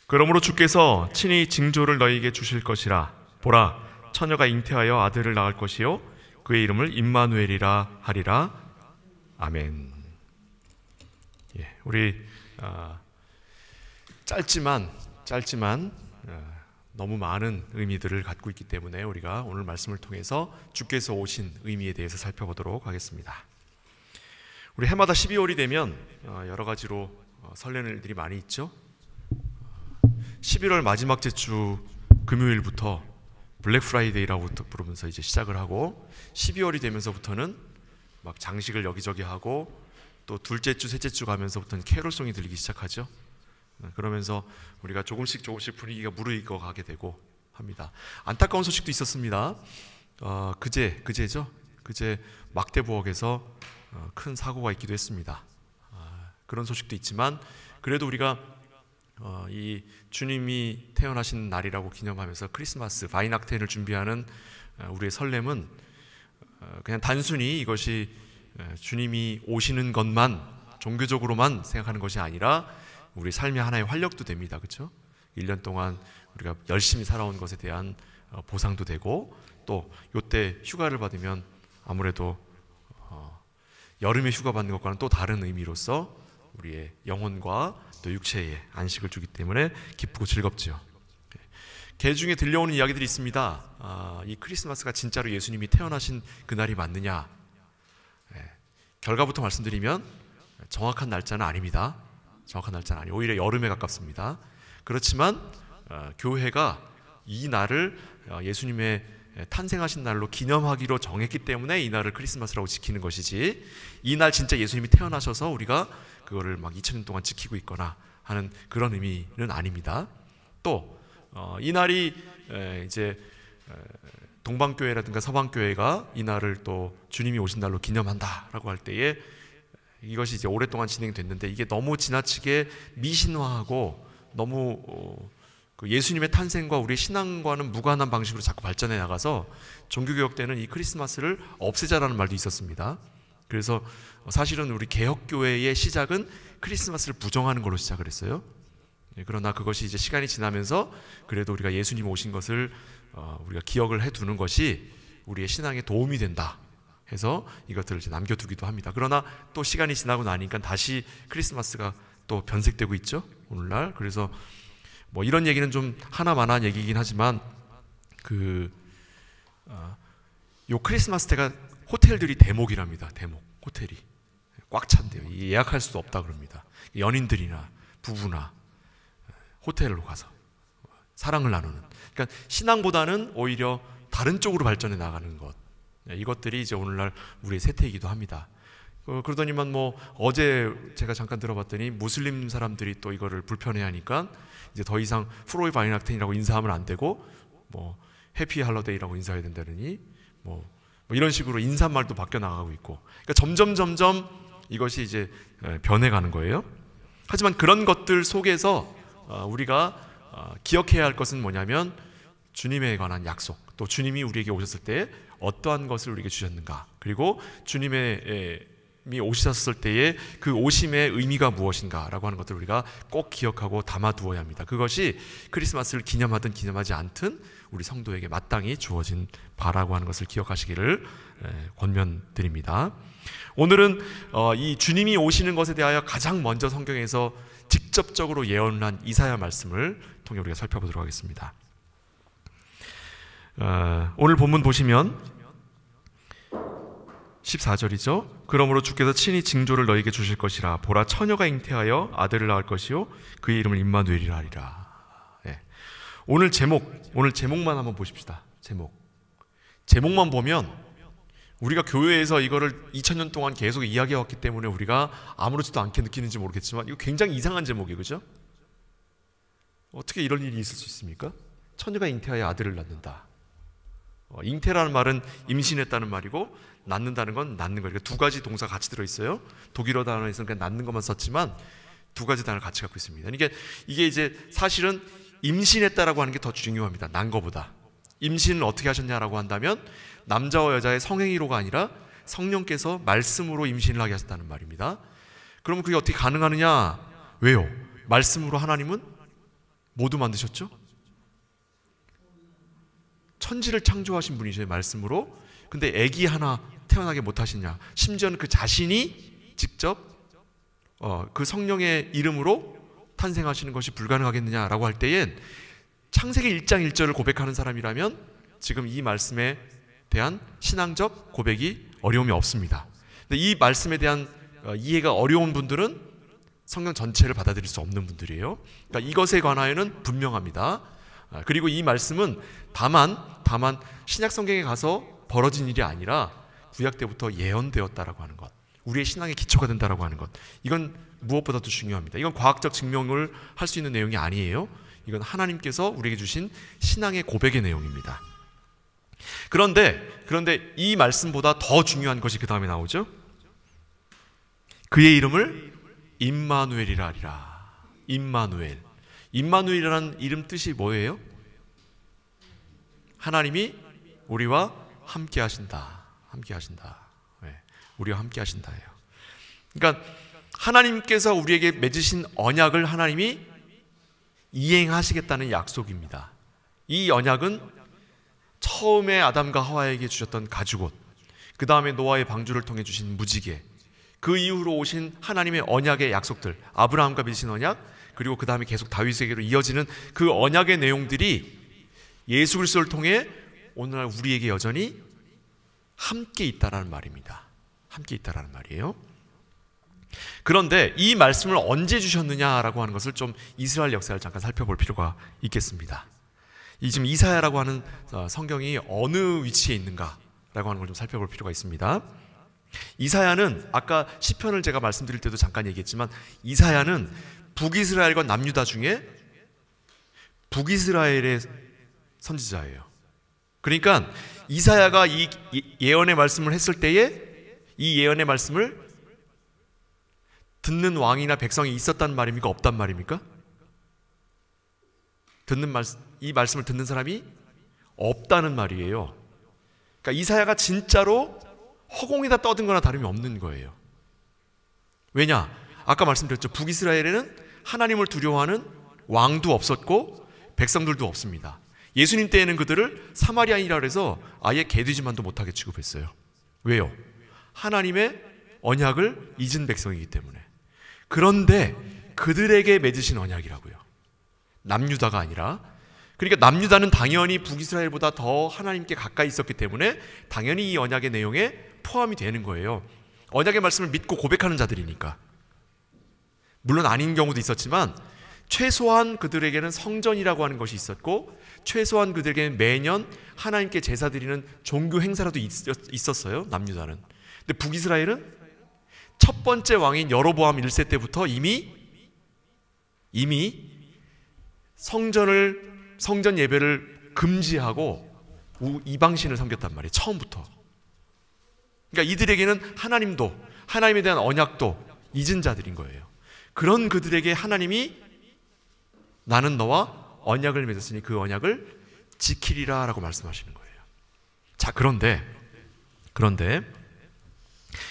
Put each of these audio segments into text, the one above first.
그러므로 주께서 친히 징조를 너희에게 주실 것이라. 보라, 처녀가 잉태하여 아들을 낳을 것이요 그의 이름을 임마누엘이라 하리라. 아멘. 우리 짧지만 너무 많은 의미들을 갖고 있기 때문에 우리가 오늘 말씀을 통해서 주께서 오신 의미에 대해서 살펴보도록 하겠습니다. 우리 해마다 12월이 되면 여러 가지로 설레는 일들이 많이 있죠. 11월 마지막 주 금요일부터 블랙 프라이데이라고 부르면서 이제 시작을 하고, 12월이 되면서부터는 막 장식을 여기저기 하고, 또 둘째 주, 셋째 주 가면서부터는 캐롤송이 들리기 시작하죠. 그러면서 우리가 조금씩 분위기가 무르익어 가게 되고 합니다. 안타까운 소식도 있었습니다. 그제 막대부엌에서 큰 사고가 있기도 했습니다. 그런 소식도 있지만 그래도 우리가 이 주님이 태어나신 날이라고 기념하면서 크리스마스 바이낙텐을 준비하는 우리의 설렘은 그냥 단순히 이것이 주님이 오시는 것만 종교적으로만 생각하는 것이 아니라 우리 삶의 하나의 활력도 됩니다. 그렇죠? 1년 동안 우리가 열심히 살아온 것에 대한 보상도 되고, 또 이때 휴가를 받으면 아무래도 여름에 휴가 받는 것과는 또 다른 의미로서 우리의 영혼과 또 육체에 안식을 주기 때문에 기쁘고 즐겁죠. 개 중에 들려오는 이야기들이 있습니다. 이 크리스마스가 진짜로 예수님이 태어나신 그날이 맞느냐? 결과부터 말씀드리면 정확한 날짜는 아닙니다. 오히려 여름에 가깝습니다. 그렇지만 교회가 이 날을 예수님의 탄생하신 날로 기념하기로 정했기 때문에 이 날을 크리스마스라고 지키는 것이지, 이 날 진짜 예수님이 태어나셔서 우리가 그거를 막 2000년 동안 지키고 있거나 하는 그런 의미는 아닙니다. 또 이 날이 이제 동방교회라든가 서방교회가 이 날을 또 주님이 오신 날로 기념한다라고 할 때에 이것이 이제 오랫동안 진행됐는데, 이게 너무 지나치게 미신화하고 너무 예수님의 탄생과 우리의 신앙과는 무관한 방식으로 자꾸 발전해 나가서 종교개혁 때는 이 크리스마스를 없애자라는 말도 있었습니다. 그래서 사실은 우리 개혁교회의 시작은 크리스마스를 부정하는 걸로 시작을 했어요. 그러나 그것이 이제 시간이 지나면서 그래도 우리가 예수님 오신 것을 우리가 기억을 해두는 것이 우리의 신앙에 도움이 된다 해서 이것들을 이제 남겨두기도 합니다. 그러나 또 시간이 지나고 나니까 다시 크리스마스가 또 변색되고 있죠, 오늘날. 그래서 뭐 이런 얘기는 좀 하나만한 얘기이긴 하지만 요 크리스마스 때가 호텔들이 대목이랍니다. 호텔이 꽉 찬대요. 예약할 수도 없다 그럽니다. 연인들이나 부부나 호텔로 가서 사랑을 나누는, 그러니까 신앙보다는 오히려 다른 쪽으로 발전해 나가는 것, 이것들이 이제 오늘날 우리의 세태이기도 합니다. 그러더니만 뭐 어제 제가 잠깐 들어봤더니 무슬림 사람들이 또 이거를 불편해하니까 이제 더 이상 프로이 바이낙텐이라고 인사하면 안 되고 뭐 해피 할러데이라고 인사해야 된다느니 뭐 이런 식으로 인사말도 바뀌어 나가고 있고, 그러니까 점점 이것이 이제 변해가는 거예요. 하지만 그런 것들 속에서 우리가 기억해야 할 것은 뭐냐면 주님에 관한 약속, 또 주님이 우리에게 오셨을 때 어떠한 것을 우리에게 주셨는가, 그리고 주님이 오셨을 때의 그 오심의 의미가 무엇인가라고 하는 것들을 우리가 꼭 기억하고 담아두어야 합니다. 그것이 크리스마스를 기념하든 기념하지 않든 우리 성도에게 마땅히 주어진 바라고 하는 것을 기억하시기를 권면드립니다. 오늘은 이 주님이 오시는 것에 대하여 가장 먼저 성경에서 직접적으로 예언한 이사야 말씀을 통해 우리가 살펴보도록 하겠습니다. 오늘 본문 보시면 14절이죠. 그러므로 주께서 친히 징조를 너희에게 주실 것이라. 보라, 처녀가 잉태하여 아들을 낳을 것이요 그의 이름을 임마누엘이라 하리라. 오늘 제목만 한번 보십시다. 제목만 보면 우리가 교회에서 이거를 2000년 동안 계속 이야기해왔기 때문에 우리가 아무렇지도 않게 느끼는지 모르겠지만 이거 굉장히 이상한 제목이에요. 그죠? 어떻게 이런 일이 있을 수 있습니까? 처녀가 잉태하여 아들을 낳는다. 잉태라는 말은 임신했다는 말이고 낳는다는 건 낳는 거예요. 그러니까 두 가지 동사가 같이 들어있어요. 독일어 단어에서는 그냥 낳는 것만 썼지만 두 가지 단어를 같이 갖고 있습니다. 이게 이제 사실은 임신했다라고 하는 게 더 중요합니다. 난 거보다. 임신을 어떻게 하셨냐라고 한다면 남자와 여자의 성행위로가 아니라 성령께서 말씀으로 임신을 하게 하셨다는 말입니다. 그러면 그게 어떻게 가능하느냐? 왜요? 말씀으로 하나님은 모두 만드셨죠? 천지를 창조하신 분이죠, 말씀으로. 근데 아기 하나 태어나게 못하시냐? 심지어는 그 자신이 직접 그 성령의 이름으로 탄생하시는 것이 불가능하겠느냐라고 할 때엔 창세기 1장 1절을 고백하는 사람이라면 지금 이 말씀에 대한 신앙적 고백이 어려움이 없습니다. 근데 이 말씀에 대한 이해가 어려운 분들은 성경 전체를 받아들일 수 없는 분들이에요. 그러니까 이것에 관하여는 분명합니다. 그리고 이 말씀은 다만 신약 성경에 가서 벌어진 일이 아니라 구약 때부터 예언되었다라고 하는 것, 우리의 신앙의 기초가 된다라고 하는 것, 이건 무엇보다도 중요합니다. 이건 과학적 증명을 할 수 있는 내용이 아니에요. 이건 하나님께서 우리에게 주신 신앙의 고백의 내용입니다. 그런데 이 말씀보다 더 중요한 것이 그 다음에 나오죠. 그의 이름을 임마누엘이라 하리라. 임마누엘. 임마누엘이라는 이름 뜻이 뭐예요? 하나님이 우리와 함께 하신다. 함께 하신다. 네, 우리와 함께 하신다예요. 그러니까 하나님께서 우리에게 맺으신 언약을 하나님이 이행하시겠다는 약속입니다. 이 언약은 처음에 아담과 하와에게 주셨던 가죽옷, 그 다음에 노아의 방주를 통해 주신 무지개, 그 이후로 오신 하나님의 언약의 약속들, 아브라함과 맺으신 언약, 그리고 그 다음에 계속 다윗에게로 이어지는 그 언약의 내용들이 예수 그리스도를 통해 오늘날 우리에게 여전히 함께 있다라는 말입니다. 함께 있다라는 말이에요. 그런데 이 말씀을 언제 주셨느냐라고 하는 것을 좀 이스라엘 역사를 잠깐 살펴볼 필요가 있겠습니다. 이 지금 이사야라고 하는 성경이 어느 위치에 있는가라고 하는 걸 좀 살펴볼 필요가 있습니다. 이사야는 아까 시편을 제가 말씀드릴 때도 잠깐 얘기했지만 이사야는 북이스라엘과 남유다 중에 북이스라엘의 선지자예요. 그러니까 이사야가 이 예언의 말씀을 했을 때에 이 예언의 말씀을 듣는 왕이나 백성이 있었단 말입니까? 없단 말입니까? 이 말씀을 듣는 사람이 없다는 말이에요. 그러니까 이사야가 진짜로 허공에다 떠든 거나 다름이 없는 거예요. 왜냐? 아까 말씀드렸죠. 북이스라엘에는 하나님을 두려워하는 왕도 없었고 백성들도 없습니다. 예수님 때에는 그들을 사마리아인이라 해서 아예 개돼지만도 못하게 취급했어요. 왜요? 하나님의 언약을 잊은 백성이기 때문에. 그런데 그들에게 맺으신 언약이라고요. 남유다가 아니라. 그러니까 남유다는 당연히 북이스라엘보다 더 하나님께 가까이 있었기 때문에 당연히 이 언약의 내용에 포함이 되는 거예요. 언약의 말씀을 믿고 고백하는 자들이니까. 물론 아닌 경우도 있었지만 최소한 그들에게는 성전이라고 하는 것이 있었고 최소한 그들에게는 매년 하나님께 제사 드리는 종교 행사라도 있었어요. 남유다는. 근데 북이스라엘은 첫 번째 왕인 여로보암 1세 때부터 이미 성전 예배를 금지하고 이방신을 섬겼단 말이에요. 처음부터. 그러니까 이들에게는 하나님도 하나님에 대한 언약도 잊은 자들인 거예요. 그런 그들에게 하나님이 나는 너와 언약을 맺었으니 그 언약을 지키리라 라고 말씀하시는 거예요. 자, 그런데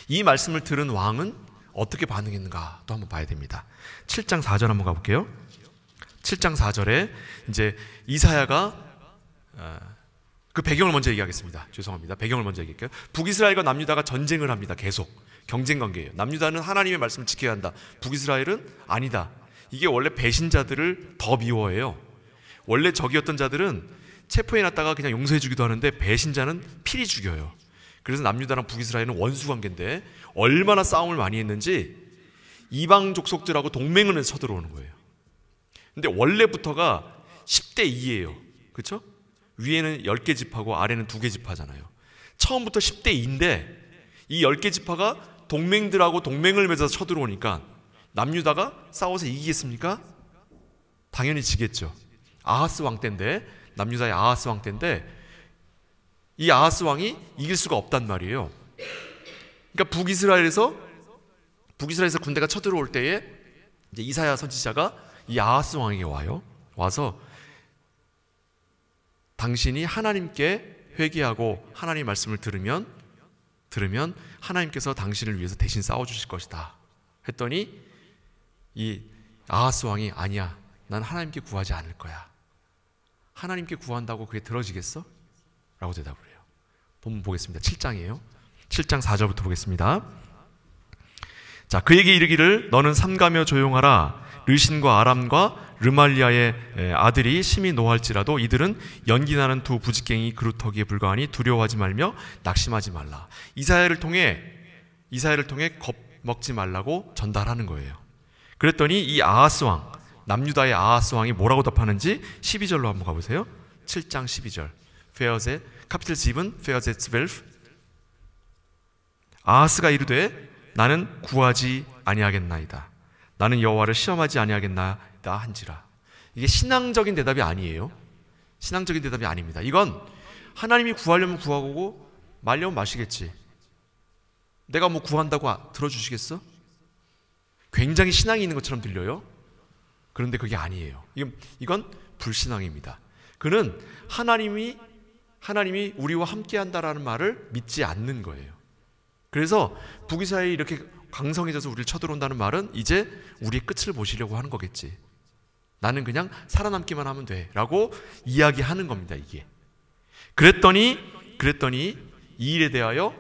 이 말씀을 들은 왕은 어떻게 반응했는가 또 한번 봐야 됩니다. 7장 4절 한번 가볼게요. 7장 4절에 이제 이사야가 그 배경을 먼저 얘기하겠습니다. 죄송합니다. 배경을 먼저 얘기할게요. 북이스라엘과 남유다가 전쟁을 합니다. 계속 경쟁 관계예요. 남유다는 하나님의 말씀을 지켜야 한다. 북이스라엘은 아니다. 이게 원래 배신자들을 더 미워해요. 원래 적이었던 자들은 체포해놨다가 그냥 용서해주기도 하는데 배신자는 필히 죽여요. 그래서 남유다랑 북이스라엘은 원수 관계인데 얼마나 싸움을 많이 했는지 이방 족속들하고 동맹을 해서 쳐들어오는 거예요. 근데 원래부터가 10대 2예요. 그렇죠? 위에는 10개 지파고 아래는 2개 지파잖아요. 처음부터 10대 2인데 이 10개 지파가 동맹들하고 동맹을 맺어서 쳐들어오니까 남유다가 싸워서 이기겠습니까? 당연히 지겠죠. 아하스 왕 때인데, 남유다의 아하스 왕 때인데 이 아하스 왕이 이길 수가 없단 말이에요. 그러니까 북이스라엘에서 군대가 쳐들어올 때에 이제 이사야 선지자가 이 아하스 왕에게 와서 당신이 하나님께 회개하고 하나님 말씀을 들으면 하나님께서 당신을 위해서 대신 싸워주실 것이다 했더니 이 아하스 왕이 아니야, 난 하나님께 구하지 않을 거야. 하나님께 구한다고 그게 들어지겠어? 라고 대답을 해요. 본문 보겠습니다. 7장이에요. 7장 4절부터 보겠습니다. 자, 그에게 이르기를 너는 삼가며 조용하라. 르신과 아람과 르말리아의 아들이 심히 노할지라도 이들은 연기나는 두 부직갱이 그루터기에 불과하니 두려워하지 말며 낙심하지 말라. 이사야를 통해 겁먹지 말라고 전달하는 거예요. 그랬더니 이 아하스 왕, 남유다의 아하스 왕이 뭐라고 답하는지 12절로 한번 가보세요. 7장 12절. 카피텔 7, 페어제 12. 아하스가 이르되 나는 구하지 아니하겠나이다. 나는 여호와를 시험하지 아니하겠나이다 한지라. 이게 신앙적인 대답이 아니에요. 신앙적인 대답이 아닙니다. 이건 하나님이 구하려면 구하고 말려면 마시겠지. 내가 뭐 구한다고 들어주시겠어? 굉장히 신앙이 있는 것처럼 들려요. 그런데 그게 아니에요. 이건 불신앙입니다. 그는 하나님이 우리와 함께 한다라는 말을 믿지 않는 거예요. 그래서 북이스라엘이 이렇게 강성해져서 우리를 쳐들어온다는 말은 이제 우리의 끝을 보시려고 하는 거겠지. 나는 그냥 살아남기만 하면 돼 라고 이야기하는 겁니다. 이게. 그랬더니 이 일에 대하여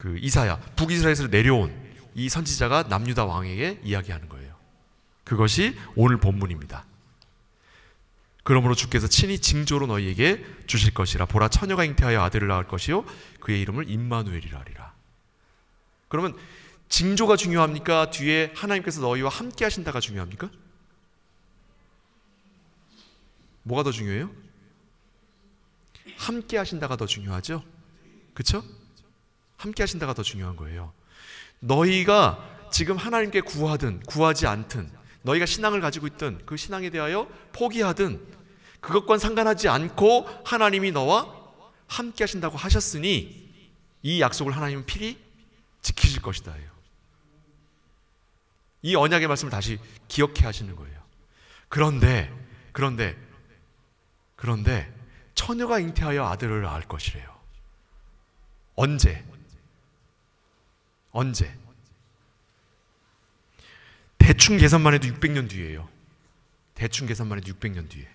이사야, 북이스라엘에서 내려온 이 선지자가 남유다 왕에게 이야기하는 거예요. 그것이 오늘 본문입니다. 그러므로 주께서 친히 징조로 너희에게 주실 것이라. 보라, 처녀가 잉태하여 아들을 낳을 것이요 그의 이름을 임마누엘이라 하리라. 그러면 징조가 중요합니까? 뒤에 하나님께서 너희와 함께 하신다가 중요합니까? 뭐가 더 중요해요? 함께 하신다가 더 중요하죠? 그렇죠? 함께 하신다가 더 중요한 거예요. 너희가 지금 하나님께 구하든 구하지 않든, 너희가 신앙을 가지고 있든 그 신앙에 대하여 포기하든 그것과는 상관하지 않고 하나님이 너와 함께 하신다고 하셨으니 이 약속을 하나님은 필히 지키실 것이다. 이 언약의 말씀을 다시 기억해 하시는 거예요. 그런데 처녀가 잉태하여 아들을 낳을 것이래요. 언제? 대충 계산만 해도 600년 뒤예요. 대충 계산만 해도 600년 뒤에.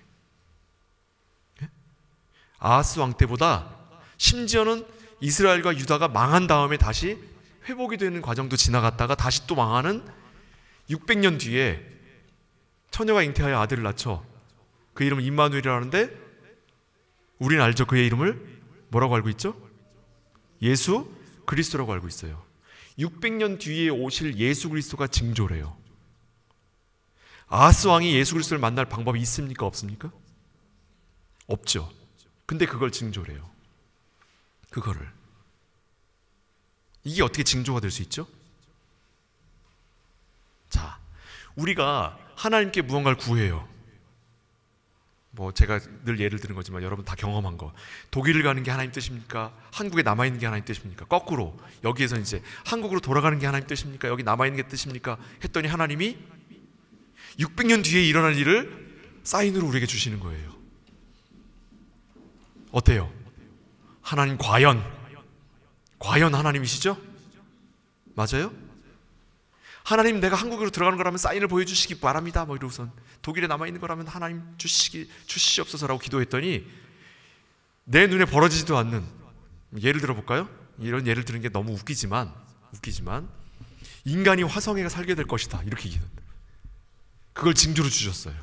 아하스 왕 때보다 심지어는 이스라엘과 유다가 망한 다음에 다시 회복이 되는 과정도 지나갔다가 다시 또 망하는 600년 뒤에 처녀가 잉태하여 아들을 낳죠. 그 이름은 임마누엘이라는데 우리는 알죠. 그의 이름을 뭐라고 알고 있죠? 예수 그리스도라고 알고 있어요. 600년 뒤에 오실 예수 그리스도가 징조래요. 아하스 왕이 예수 그리스도를 만날 방법이 있습니까? 없습니까? 없죠. 근데 그걸 징조래요. 그거를. 이게 어떻게 징조가 될 수 있죠? 자, 우리가 하나님께 무언가를 구해요. 뭐 제가 늘 예를 드는 거지만 여러분 다 경험한 거. 독일을 가는 게 하나님 뜻입니까? 한국에 남아있는 게 하나님 뜻입니까? 거꾸로 여기에서 이제 한국으로 돌아가는 게 하나님 뜻입니까? 여기 남아있는 게 뜻입니까? 했더니 하나님이 600년 뒤에 일어날 일을 사인으로 우리에게 주시는 거예요. 어때요? 하나님 과연 하나님이시죠? 맞아요? 하나님 내가 한국으로 들어가는 거라면 사인을 보여주시기 바랍니다. 뭐 이러고선 독일에 남아있는 거라면 하나님 주시옵소서라고 기도했더니 내 눈에 벌어지지도 않는, 예를 들어볼까요? 이런 예를 드는 게 너무 웃기지만 인간이 화성에 살게 될 것이다 이렇게 얘기합니다. 그걸 징조로 주셨어요.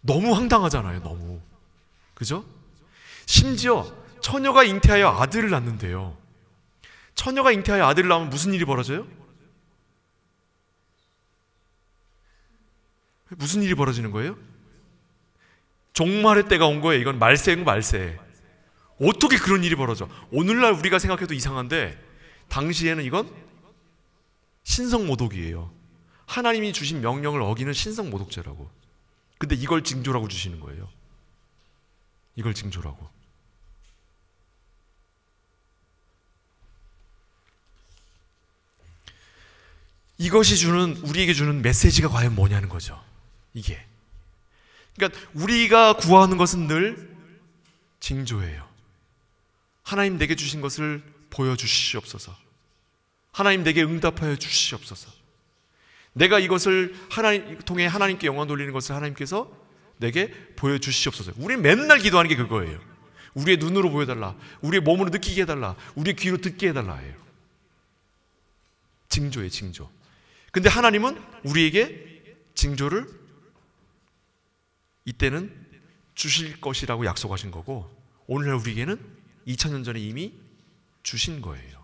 너무 황당하잖아요. 너무. 그죠? 심지어 처녀가 잉태하여 아들을 낳는데요. 처녀가 잉태하여 아들을 낳으면 무슨 일이 벌어져요? 무슨 일이 벌어지는 거예요? 종말의 때가 온 거예요. 이건 말세인 말세. 어떻게 그런 일이 벌어져? 오늘날 우리가 생각해도 이상한데 당시에는 이건 신성모독이에요. 하나님이 주신 명령을 어기는 신성모독죄라고. 근데 이걸 징조라고 주시는 거예요. 이걸 징조라고. 이것이 우리에게 주는 메시지가 과연 뭐냐는 거죠. 이게. 그러니까 우리가 구하는 것은 늘 징조예요. 하나님 내게 주신 것을 보여주시옵소서. 하나님 내게 응답하여 주시옵소서. 내가 이것을 하나님 통해 하나님께 영광 돌리는 것을 하나님께서 내게 보여주시옵소서. 우리 맨날 기도하는 게 그거예요. 우리의 눈으로 보여달라, 우리의 몸으로 느끼게 해달라, 우리의 귀로 듣게 해달라 해요. 징조예요, 징조. 근데 하나님은 우리에게 징조를 이때는 주실 것이라고 약속하신 거고, 오늘날 우리에게는 2000년 전에 이미 주신 거예요.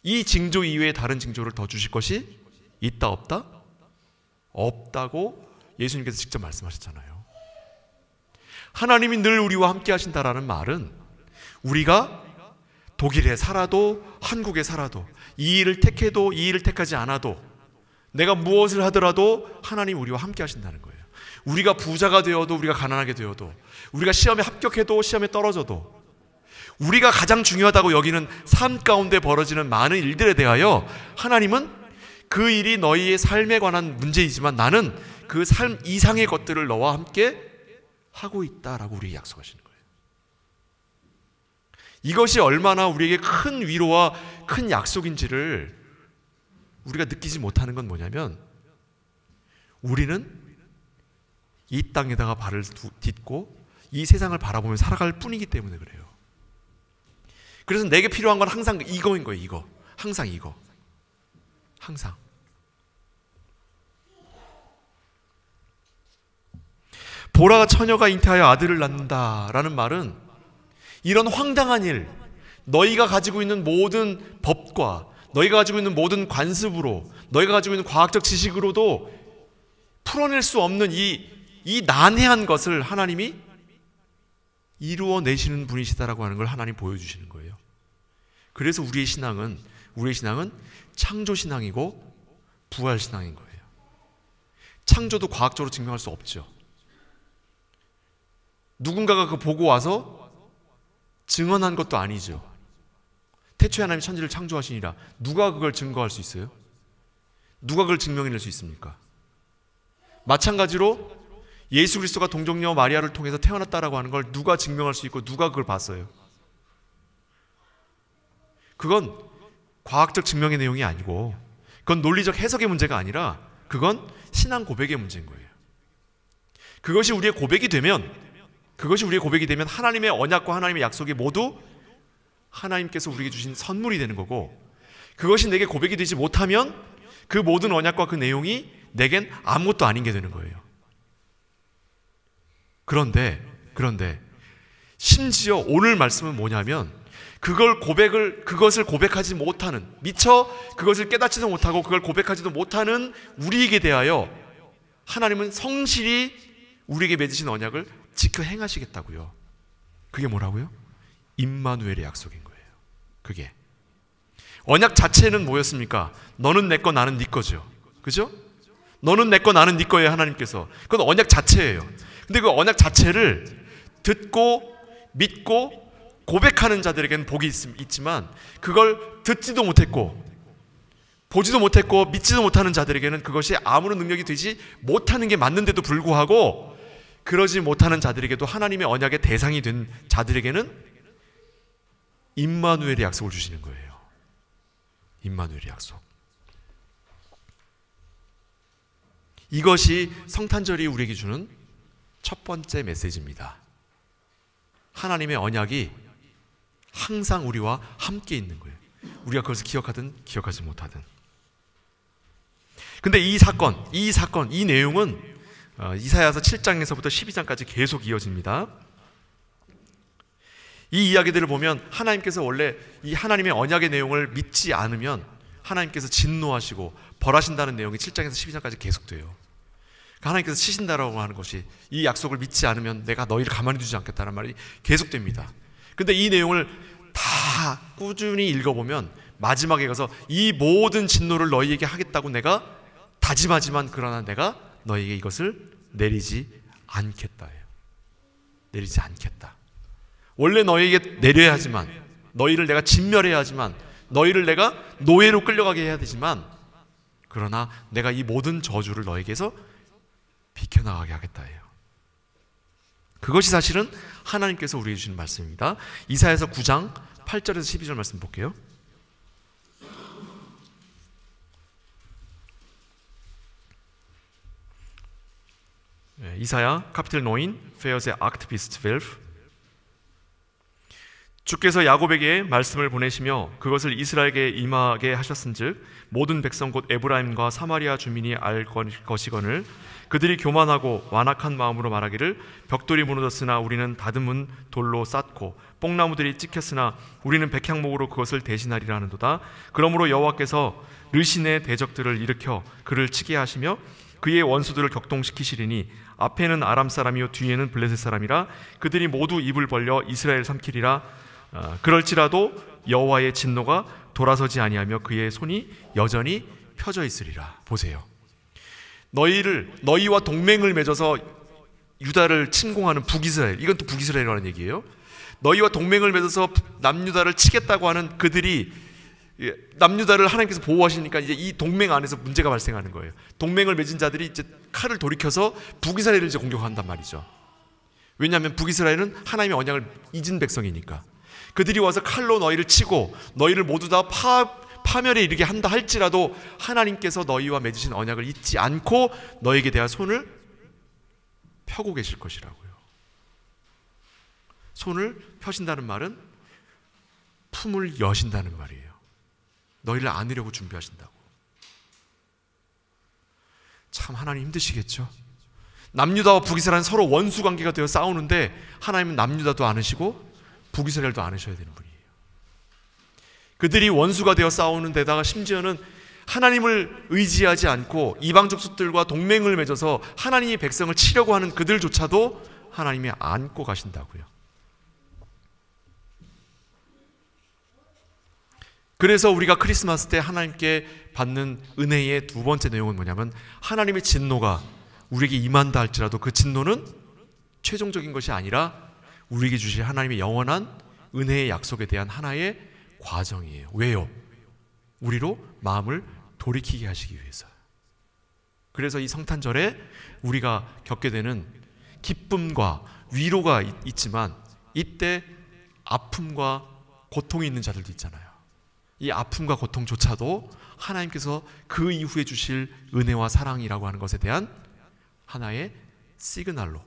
이 징조 이외에 다른 징조를 더 주실 것이 있다 없다? 없다고 예수님께서 직접 말씀하셨잖아요. 하나님이 늘 우리와 함께 하신다라는 말은 우리가 독일에 살아도 한국에 살아도 이 일을 택해도 이 일을 택하지 않아도 내가 무엇을 하더라도 하나님 우리와 함께 하신다는 거예요. 우리가 부자가 되어도 우리가 가난하게 되어도 우리가 시험에 합격해도 시험에 떨어져도 우리가 가장 중요하다고 여기는 삶 가운데 벌어지는 많은 일들에 대하여 하나님은 그 일이 너희의 삶에 관한 문제이지만 나는 그 삶 이상의 것들을 너와 함께 하고 있다라고 우리에게 약속하시는 거예요. 이것이 얼마나 우리에게 큰 위로와 큰 약속인지를 우리가 느끼지 못하는 건 뭐냐면 우리는 이 땅에다가 발을 딛고 이 세상을 바라보며 살아갈 뿐이기 때문에 그래요. 그래서 내게 필요한 건 항상 이거인 거예요. 이거. 항상 이거. 항상. 보라 처녀가 잉태하여 아들을 낳는다라는 말은 이런 황당한 일, 너희가 가지고 있는 모든 법과 너희가 가지고 있는 모든 관습으로 너희가 가지고 있는 과학적 지식으로도 풀어낼 수 없는 이 난해한 것을 하나님이 이루어내시는 분이시다라고 하는 걸 하나님 보여주시는 거예요. 그래서 우리의 신앙은 창조신앙이고 부활신앙인 거예요. 창조도 과학적으로 증명할 수 없죠. 누군가가 그거 보고 와서 증언한 것도 아니죠. 태초에 하나님이 천지를 창조하시니라. 누가 그걸 증거할 수 있어요? 누가 그걸 증명해낼 수 있습니까? 마찬가지로 예수 그리스도가 동정녀 마리아를 통해서 태어났다라고 하는 걸 누가 증명할 수 있고 누가 그걸 봤어요? 그건 과학적 증명의 내용이 아니고 그건 논리적 해석의 문제가 아니라 그건 신앙 고백의 문제인 거예요. 그것이 우리의 고백이 되면 하나님의 언약과 하나님의 약속이 모두 하나님께서 우리에게 주신 선물이 되는 거고, 그것이 내게 고백이 되지 못하면 그 모든 언약과 그 내용이 내겐 아무것도 아닌 게 되는 거예요. 그런데 심지어 오늘 말씀은 뭐냐면 그것을 고백하지 못하는, 미처 그것을 깨닫지도 못하고 그걸 고백하지도 못하는 우리에게 대하여 하나님은 성실히 우리에게 맺으신 언약을 지켜 행하시겠다고요. 그게 뭐라고요? 임마누엘의 약속인 거예요. 그게 언약 자체는 뭐였습니까? 너는 내 거 나는 네 거죠. 그죠? 너는 내 거 나는 네 거예요. 하나님께서. 그건 언약 자체예요. 근데 그 언약 자체를 듣고 믿고 고백하는 자들에게는 복이 있지만 그걸 듣지도 못했고 보지도 못했고 믿지도 못하는 자들에게는 그것이 아무런 능력이 되지 못하는 게 맞는데도 불구하고 그러지 못하는 자들에게도 하나님의 언약의 대상이 된 자들에게는 임마누엘의 약속을 주시는 거예요. 임마누엘의 약속. 이것이 성탄절이 우리에게 주는 첫 번째 메시지입니다. 하나님의 언약이 항상 우리와 함께 있는 거예요. 우리가 그것을 기억하든 기억하지 못하든. 근데 이 내용은 이사야서 7장에서부터 12장까지 계속 이어집니다. 이 이야기들을 보면 하나님께서 원래 이 하나님의 언약의 내용을 믿지 않으면 하나님께서 진노하시고 벌하신다는 내용이 7장에서 12장까지 계속돼요. 하나님께서 치신다라고 하는 것이, 이 약속을 믿지 않으면 내가 너희를 가만히 두지 않겠다는 말이 계속됩니다. 근데 이 내용을 다 꾸준히 읽어보면 마지막에 가서 이 모든 진노를 너희에게 하겠다고 내가 다짐하지만 그러나 내가 너희에게 이것을 내리지 않겠다예요. 내리지 않겠다. 원래 너희에게 내려야 하지만, 너희를 내가 진멸해야 하지만, 너희를 내가 노예로 끌려가게 해야 되지만, 그러나 내가 이 모든 저주를 너희에게서 비켜나가게 하겠다예요. 그것이 사실은 하나님께서 우리에게 주시는 말씀입니다. 이사야서 9장 8절에서 12절 말씀 볼게요. 이사야 카피텔 9 Verse 8 bis 12. 주께서 야곱에게 말씀을 보내시며 그것을 이스라엘에게 임하게 하셨은즉 모든 백성 곧 에브라임과 사마리아 주민이 알 것이거늘 그들이 교만하고 완악한 마음으로 말하기를 벽돌이 무너졌으나 우리는 다듬은 돌로 쌓고 뽕나무들이 찍혔으나 우리는 백향목으로 그것을 대신하리라 하는도다. 그러므로 여호와께서 르신의 대적들을 일으켜 그를 치게 하시며 그의 원수들을 격동시키시리니 앞에는 아람 사람이요 뒤에는 블레셋 사람이라 그들이 모두 입을 벌려 이스라엘 삼키리라. 그럴지라도 여호와의 진노가 돌아서지 아니하며 그의 손이 여전히 펴져 있으리라. 보세요. 너희와 동맹을 맺어서 유다를 침공하는 북이스라엘, 이건 또 북이스라엘이라는 얘기예요. 너희와 동맹을 맺어서 남유다를 치겠다고 하는 그들이 남유다를 하나님께서 보호하시니까 이제 이 동맹 안에서 문제가 발생하는 거예요. 동맹을 맺은 자들이 이제 칼을 돌이켜서 북이스라엘을 이제 공격한단 말이죠. 왜냐하면 북이스라엘은 하나님의 언약을 잊은 백성이니까. 그들이 와서 칼로 너희를 치고 너희를 모두 다 파멸에 이르게 한다 할지라도 하나님께서 너희와 맺으신 언약을 잊지 않고 너에게 대한 손을 펴고 계실 것이라고요. 손을 펴신다는 말은 품을 여신다는 말이에요. 너희를 안으려고 준비하신다고. 참 하나님 힘드시겠죠. 남유다와 북이스라엘은 서로 원수 관계가 되어 싸우는데 하나님은 남유다도 안으시고 북이스라엘도 안으셔야 되는 분이에요. 그들이 원수가 되어 싸우는 데다가 심지어는 하나님을 의지하지 않고 이방 족속들과 동맹을 맺어서 하나님의 백성을 치려고 하는 그들조차도 하나님이 안고 가신다고요. 그래서 우리가 크리스마스 때 하나님께 받는 은혜의 두 번째 내용은 뭐냐면 하나님의 진노가 우리에게 임한다 할지라도 그 진노는 최종적인 것이 아니라 우리에게 주실 하나님의 영원한 은혜의 약속에 대한 하나의 과정이에요. 왜요? 우리로 마음을 돌이키게 하시기 위해서. 그래서 이 성탄절에 우리가 겪게 되는 기쁨과 위로가 있지만 이때 아픔과 고통이 있는 자들도 있잖아요. 이 아픔과 고통조차도 하나님께서 그 이후에 주실 은혜와 사랑이라고 하는 것에 대한 하나의 시그널로,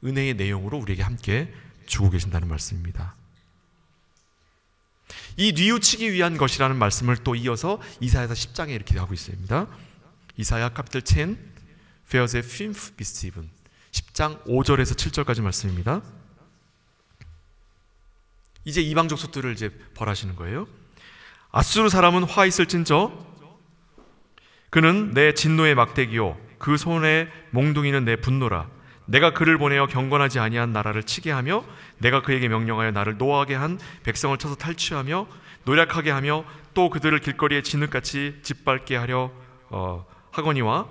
은혜의 내용으로 우리에게 함께 주고 계신다는 말씀입니다. 이 뉘우치기 위한 것이라는 말씀을 또 이어서 이사야서 10장에 이렇게 하고 있습니다. 이사야 카피텔 10 Verse 5 bis 7 10장 5절에서 7절까지 말씀입니다. 이제 이방 족속들을 이제 벌하시는 거예요. 아수르 사람은 화 있을진저 그는 내 진노의 막대기요 그 손의 몽둥이는 내 분노라. 내가 그를 보내어 경건하지 아니한 나라를 치게 하며 내가 그에게 명령하여 나를 노하게 한 백성을 쳐서 탈취하며 노략하게 하며 또 그들을 길거리에 진흙같이 짓밟게 하려 하거니와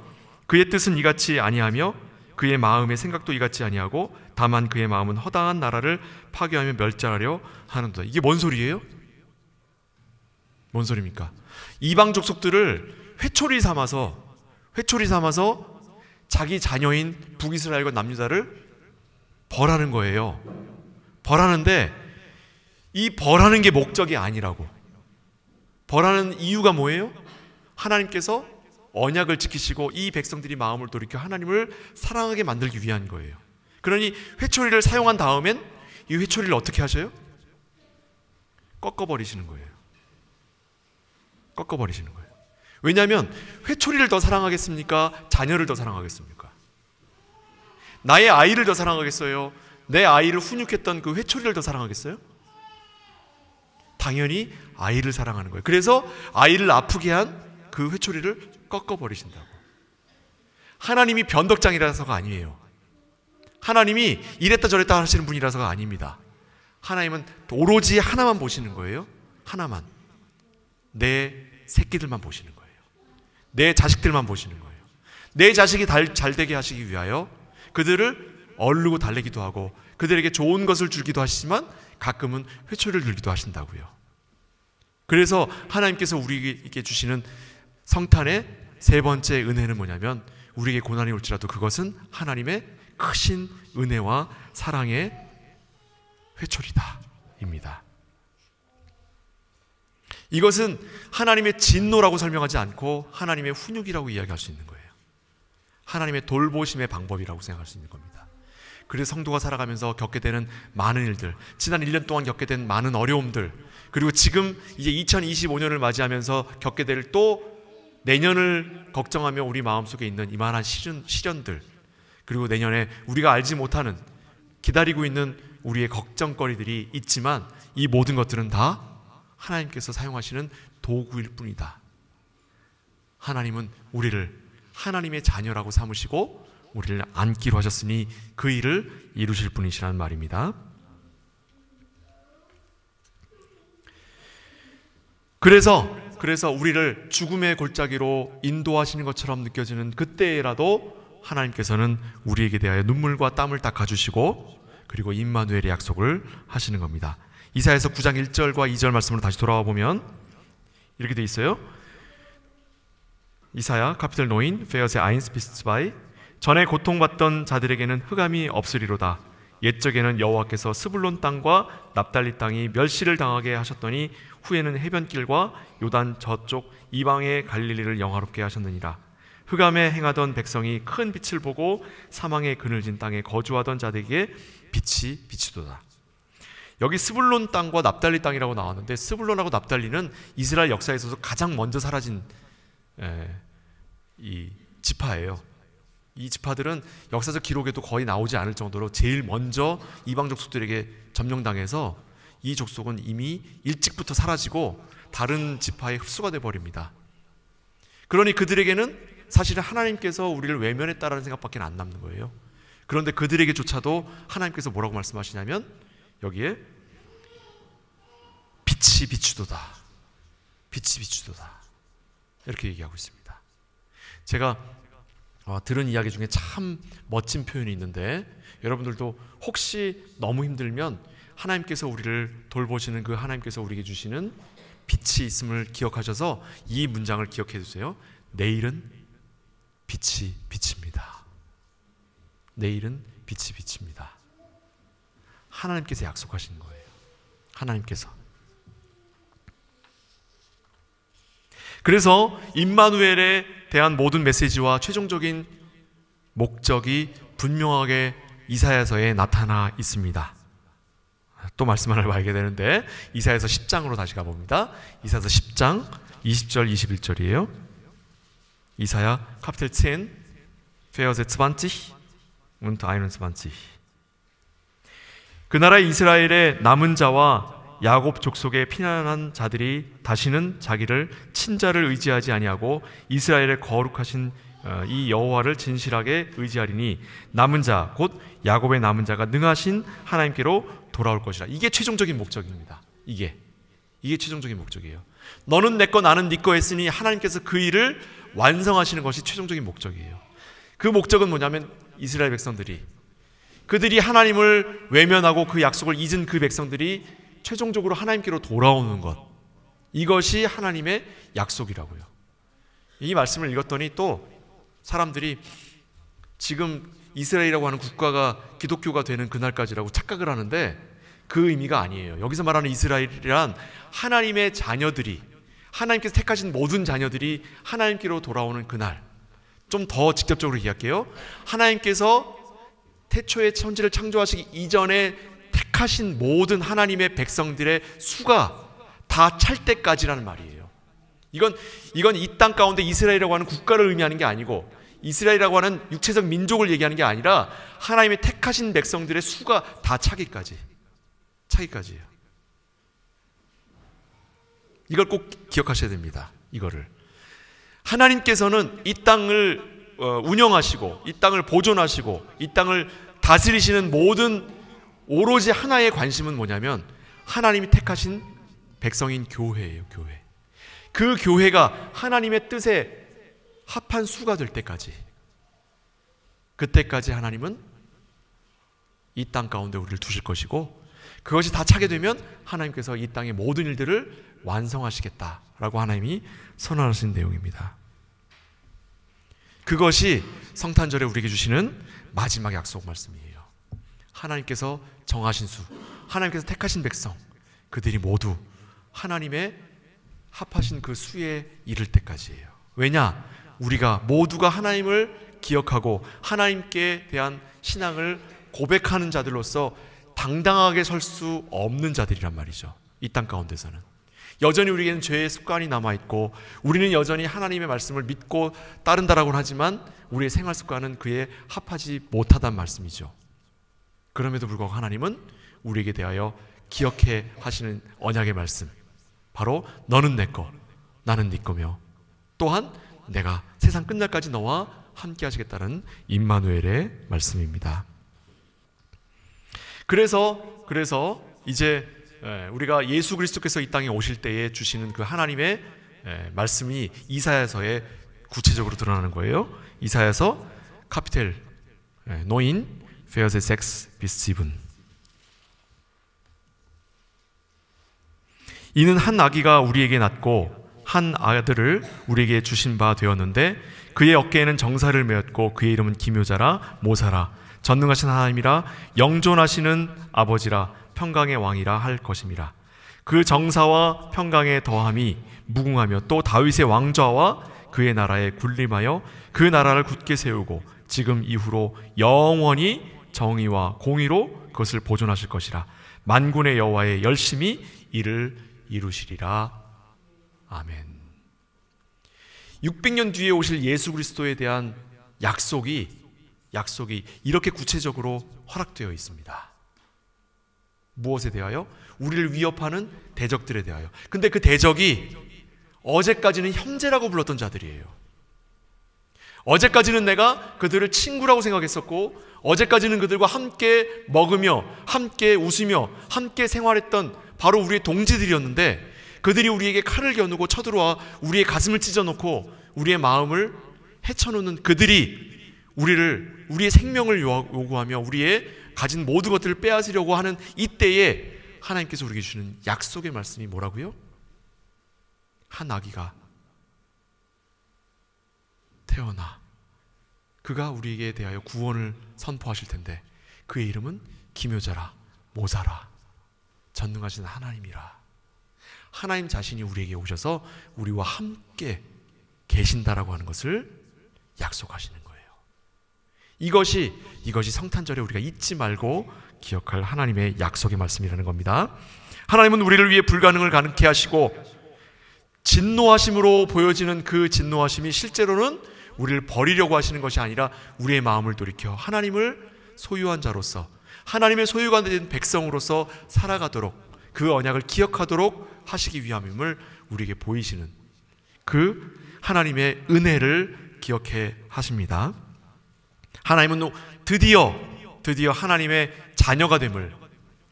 그의 뜻은 이같이 아니하며 그의 마음의 생각도 이같이 아니하고 다만 그의 마음은 허다한 나라를 파괴하며 멸절하려 하는도다. 이게 뭔 소리예요? 뭔 소리입니까? 이방 족속들을 회초리 삼아서 자기 자녀인 북이스라엘과 남유다를 벌하는 거예요. 벌하는데 이 벌하는 게 목적이 아니라고. 벌하는 이유가 뭐예요? 하나님께서 언약을 지키시고 이 백성들이 마음을 돌이켜 하나님을 사랑하게 만들기 위한 거예요. 그러니 회초리를 사용한 다음엔 이 회초리를 어떻게 하셔요? 꺾어버리시는 거예요. 꺾어버리시는 거예요. 왜냐하면 회초리를 더 사랑하겠습니까? 자녀를 더 사랑하겠습니까? 나의 아이를 더 사랑하겠어요? 내 아이를 훈육했던 그 회초리를 더 사랑하겠어요? 당연히 아이를 사랑하는 거예요. 그래서 아이를 아프게 한 그 회초리를 꺾어버리신다고. 하나님이 변덕장이라서가 아니에요. 하나님이 이랬다 저랬다 하시는 분이라서가 아닙니다. 하나님은 오로지 하나만 보시는 거예요. 하나만. 내 새끼들만 보시는 거예요. 내 자식들만 보시는 거예요. 내 자식이 잘 되게 하시기 위하여 그들을 얼르고 달래기도 하고 그들에게 좋은 것을 주기도 하시지만 가끔은 회초리를 들기도 하신다고요. 그래서 하나님께서 우리에게 주시는 성탄의 세 번째 은혜는 뭐냐면 우리에게 고난이 올지라도 그것은 하나님의 크신 은혜와 사랑의 회초리다 입니다. 이것은 하나님의 진노라고 설명하지 않고 하나님의 훈육이라고 이야기할 수 있는 거예요. 하나님의 돌보심의 방법이라고 생각할 수 있는 겁니다. 그래서 성도가 살아가면서 겪게 되는 많은 일들, 지난 1년 동안 겪게 된 많은 어려움들, 그리고 지금 이제 2025년을 맞이하면서 겪게 될 또 내년을 걱정하며 우리 마음속에 있는 이만한 시련들, 그리고 내년에 우리가 알지 못하는 기다리고 있는 우리의 걱정거리들이 있지만 이 모든 것들은 다 하나님께서 사용하시는 도구일 뿐이다. 하나님은 우리를 하나님의 자녀라고 삼으시고 우리를 안기로 하셨으니 그 일을 이루실 분이시라는 말입니다. 그래서 우리를 죽음의 골짜기로 인도하시는 것처럼 느껴지는 그때라도 하나님께서는 우리에게 대하여 눈물과 땀을 닦아주시고 그리고 임마누엘의 약속을 하시는 겁니다. 이사야서 9장 1절과 2절 말씀으로 다시 돌아와 보면 이렇게 돼 있어요. 이사야 카피텔 9 Verse 1 bis 2 전에 고통받던 자들에게는 흑암이 없으리로다. 옛적에는 여호와께서 스불론 땅과 납달리 땅이 멸시를 당하게 하셨더니 후에는 해변길과 요단 저쪽 이방의 갈릴리를 영화롭게 하셨느니라. 흑암에 행하던 백성이 큰 빛을 보고 사망의 그늘진 땅에 거주하던 자들에게 빛이 비치도다. 여기 스불론 땅과 납달리 땅이라고 나왔는데 스불론하고 납달리는 이스라엘 역사에 있어서 가장 먼저 사라진 이 지파예요. 이 지파들은 역사적 기록에도 거의 나오지 않을 정도로 제일 먼저 이방 족속들에게 점령당해서 이 족속은 이미 일찍부터 사라지고 다른 지파에 흡수가 돼버립니다. 그러니 그들에게는 사실은 하나님께서 우리를 외면했다라는 생각밖에 안 남는 거예요. 그런데 그들에게조차도 하나님께서 뭐라고 말씀하시냐면 여기에 빛이 비추도다. 빛이 비추도다. 이렇게 얘기하고 있습니다. 제가 들은 이야기 중에 참 멋진 표현이 있는데 여러분들도 혹시 너무 힘들면 하나님께서 우리를 돌보시는 그 하나님께서 우리에게 주시는 빛이 있음을 기억하셔서 이 문장을 기억해 주세요. 내일은 빛이 비칩니다. 내일은 빛이 비칩니다. 하나님께서 약속하신 거예요. 하나님께서. 그래서 임마누엘에 대한 모든 메시지와 최종적인 목적이 분명하게 이사야서에 나타나 있습니다. 또 말씀 하나를 봐야 되는데 이사야서 10장으로 다시 가봅니다. 이사야서 10장 20절 21절이에요. 이사야 Kapitel 10 Verse 20 und 21. 그 나라 이스라엘의 남은 자와 야곱 족속에 피난한 자들이 다시는 자기를 친자를 의지하지 아니하고 이스라엘의 거룩하신 이 여호와를 진실하게 의지하리니 남은 자 곧 야곱의 남은 자가 능하신 하나님께로 돌아올 것이라. 이게 최종적인 목적입니다. 이게 최종적인 목적이에요. 너는 내 거 나는 네 거 했으니 하나님께서 그 일을 완성하시는 것이 최종적인 목적이에요. 그 목적은 뭐냐면 이스라엘 백성들이 그들이 하나님을 외면하고 그 약속을 잊은 그 백성들이 최종적으로 하나님께로 돌아오는 것, 이것이 하나님의 약속이라고요. 이 말씀을 읽었더니 또 사람들이 지금 이스라엘이라고 하는 국가가 기독교가 되는 그날까지라고 착각을 하는데 그 의미가 아니에요. 여기서 말하는 이스라엘이란 하나님의 자녀들이, 하나님께서 택하신 모든 자녀들이 하나님께로 돌아오는 그날. 좀 더 직접적으로 이야기할게요. 하나님께서 태초에 천지를 창조하시기 이전에 택하신 모든 하나님의 백성들의 수가 다 찰 때까지라는 말이에요. 이건 이 땅 가운데 이스라엘이라고 하는 국가를 의미하는 게 아니고 이스라엘이라고 하는 육체적 민족을 얘기하는 게 아니라 하나님의 택하신 백성들의 수가 다 차기까지예요. 이걸 꼭 기억하셔야 됩니다. 이거를 하나님께서는 이 땅을 운영하시고 이 땅을 보존하시고 이 땅을 다스리시는 모든 오로지 하나의 관심은 뭐냐면 하나님이 택하신 백성인 교회예요. 교회. 그 교회가 하나님의 뜻에 합한 수가 될 때까지, 그때까지 하나님은 이 땅 가운데 우리를 두실 것이고 그것이 다 차게 되면 하나님께서 이 땅의 모든 일들을 완성하시겠다라고 하나님이 선언하신 내용입니다. 그것이 성탄절에 우리에게 주시는 마지막 약속 말씀이에요. 하나님께서 정하신 수, 하나님께서 택하신 백성, 그들이 모두 하나님의 합하신 그 수에 이를 때까지예요. 왜냐? 우리가 모두가 하나님을 기억하고 하나님께 대한 신앙을 고백하는 자들로서 당당하게 설 수 없는 자들이란 말이죠. 이 땅 가운데서는 여전히 우리에게는 죄의 습관이 남아있고 우리는 여전히 하나님의 말씀을 믿고 따른다라고는 하지만 우리의 생활 습관은 그에 합하지 못하단 말씀이죠. 그럼에도 불구하고 하나님은 우리에게 대하여 기억해 하시는 언약의 말씀, 바로 너는 내 거, 나는 네 거며 또한 내가 세상 끝날까지 너와 함께 하시겠다는 임마누엘의 말씀입니다. 그래서 이제 우리가 예수 그리스도께서 이 땅에 오실 때에 주시는 그 하나님의 말씀이 이사야서에 구체적으로 드러나는 거예요. 이사야서 카피텔 노인 페어제 섹스 비스집은 이는 한 아기가 우리에게 낳고 한 아들을 우리에게 주신 바 되었는데 그의 어깨에는 정사를 메었고 그의 이름은 기묘자라 모사라 전능하신 하나님이라 영존하시는 아버지라 평강의 왕이라 할 것임이라. 그 정사와 평강의 더함이 무궁하며 또 다윗의 왕좌와 그의 나라에 군림하여 그 나라를 굳게 세우고 지금 이후로 영원히 정의와 공의로 그것을 보존하실 것이라. 만군의 여호와의 열심히 이를 이루시리라. 아멘. 600년 뒤에 오실 예수 그리스도에 대한 약속이 이렇게 구체적으로 허락되어 있습니다. 무엇에 대하여? 우리를 위협하는 대적들에 대하여. 근데 그 대적이 어제까지는 형제라고 불렀던 자들이에요. 어제까지는 내가 그들을 친구라고 생각했었고 어제까지는 그들과 함께 먹으며 함께 웃으며 함께 생활했던 바로 우리의 동지들이었는데 그들이 우리에게 칼을 겨누고 쳐들어와 우리의 가슴을 찢어놓고 우리의 마음을 헤쳐놓는 그들이 우리의 생명을 요구하며 우리의 가진 모든 것들을 빼앗으려고 하는 이때에 하나님께서 우리에게 주시는 약속의 말씀이 뭐라고요? 한 아기가 태어나 그가 우리에게 대하여 구원을 선포하실 텐데 그의 이름은 기묘자라 모사라 전능하신 하나님이라. 하나님 자신이 우리에게 오셔서 우리와 함께 계신다라고 하는 것을 약속하시는 거예요. 이것이 성탄절에 우리가 잊지 말고 기억할 하나님의 약속의 말씀이라는 겁니다. 하나님은 우리를 위해 불가능을 가능케 하시고 진노하심으로 보여지는 그 진노하심이 실제로는 우리를 버리려고 하시는 것이 아니라 우리의 마음을 돌이켜 하나님을 소유한 자로서 하나님의 소유가 된 백성으로서 살아가도록 그 언약을 기억하도록 하시기 위함임을 우리에게 보이시는 그 하나님의 은혜를 기억해 하십니다. 하나님은 드디어 하나님의 자녀가 됨을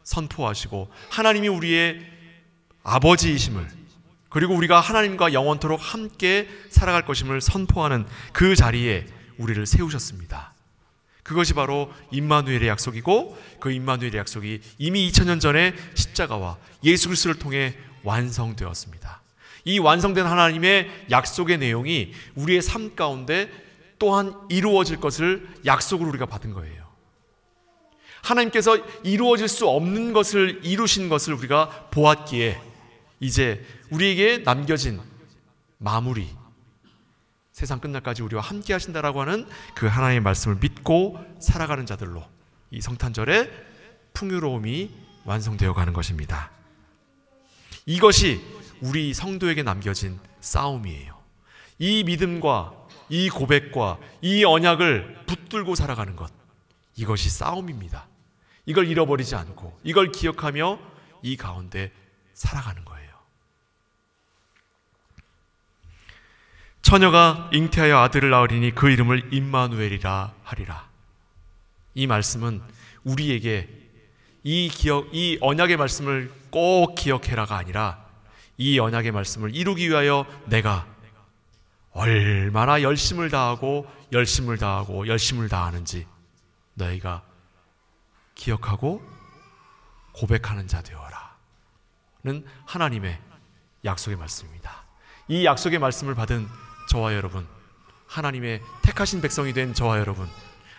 선포하시고 하나님이 우리의 아버지이심을 그리고 우리가 하나님과 영원토록 함께 살아갈 것임을 선포하는 그 자리에 우리를 세우셨습니다. 그것이 바로 임마누엘의 약속이고 그 임마누엘의 약속이 이미 2000년 전에 십자가와 예수 그리스도를 통해 완성되었습니다. 이 완성된 하나님의 약속의 내용이 우리의 삶 가운데 또한 이루어질 것을 약속으로 우리가 받은 거예요. 하나님께서 이루어질 수 없는 것을 이루신 것을 우리가 보았기에 이제 우리에게 남겨진 마무리, 세상 끝날까지 우리와 함께 하신다라고 하는 그 하나님의 말씀을 믿고 살아가는 자들로 이 성탄절의 풍요로움이 완성되어 가는 것입니다. 이것이 우리 성도에게 남겨진 싸움이에요. 이 믿음과 이 고백과 이 언약을 붙들고 살아가는 것, 이것이 싸움입니다. 이걸 잃어버리지 않고 이걸 기억하며 이 가운데 살아가는 거예요. 처녀가 잉태하여 아들을 낳으리니 그 이름을 임마누엘이라 하리라. 이 말씀은 우리에게 이 언약의 말씀을 꼭 기억해라가 아니라 이 언약의 말씀을 이루기 위하여 내가 얼마나 열심을 다하고 다하는지 너희가 기억하고 고백하는 자 되어라는 하나님의 약속의 말씀입니다. 이 약속의 말씀을 받은 저와 여러분, 하나님의 택하신 백성이 된 저와 여러분,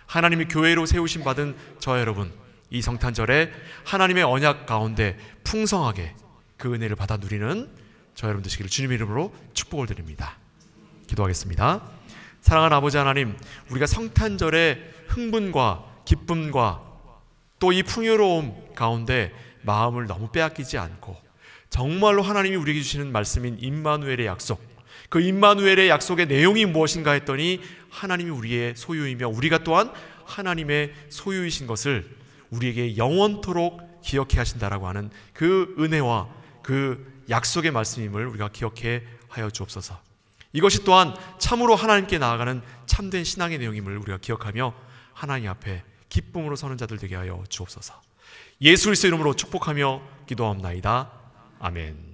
하나님의 교회로 세우심 받은 저와 여러분, 이 성탄절에 하나님의 언약 가운데 풍성하게 그 은혜를 받아 누리는 저와 여러분 되시기를 주님의 이름으로 축복을 드립니다. 기도하겠습니다. 사랑하는 아버지 하나님, 우리가 성탄절의 흥분과 기쁨과 또 이 풍요로움 가운데 마음을 너무 빼앗기지 않고 정말로 하나님이 우리에게 주시는 말씀인 임마누엘의 약속, 그 임마누엘의 약속의 내용이 무엇인가 했더니 하나님이 우리의 소유이며 우리가 또한 하나님의 소유이신 것을 우리에게 영원토록 기억해 하신다라고 하는 그 은혜와 그 약속의 말씀임을 우리가 기억해 하여 주옵소서. 이것이 또한 참으로 하나님께 나아가는 참된 신앙의 내용임을 우리가 기억하며 하나님 앞에 기쁨으로 서는 자들 되게 하여 주옵소서. 예수 그리스도의 이름으로 축복하며 기도합나이다. 아멘.